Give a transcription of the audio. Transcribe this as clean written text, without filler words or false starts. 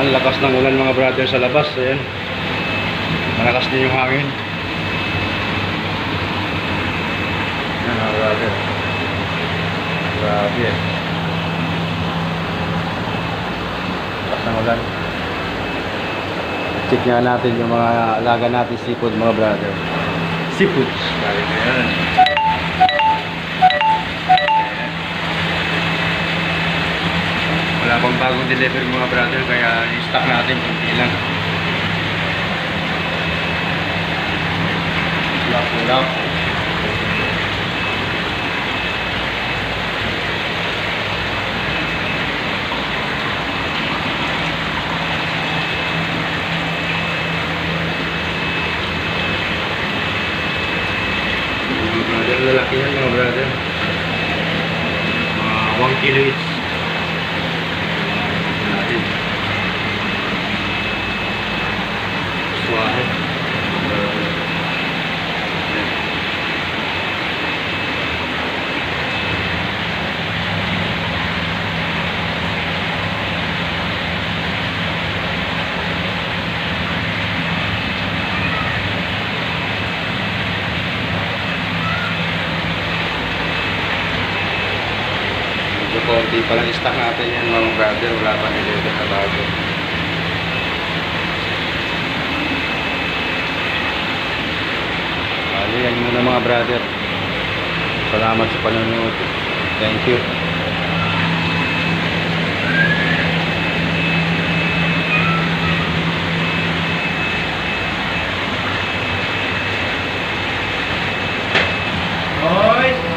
Ang lakas ng ulan mga brother sa labas. Ayan. Malakas din yung hangin. Ayan mga brother. Grabe. Lakas ng ulan. Check nga natin yung mga alaga natin seafood mga brother. Seafoods. Balik na yan. Wala pang bagong delivery mga brother, kaya i-stock natin kunti lang. Lap. Mga brother, lalaki yan mga brother. Mga 1 kilo each. Suwahe. Medyo konti pa lang stock natin yan mga brother. Wala pa nilito sa bago. Yan muna mga brother. Salamat sa panonood. Thank you.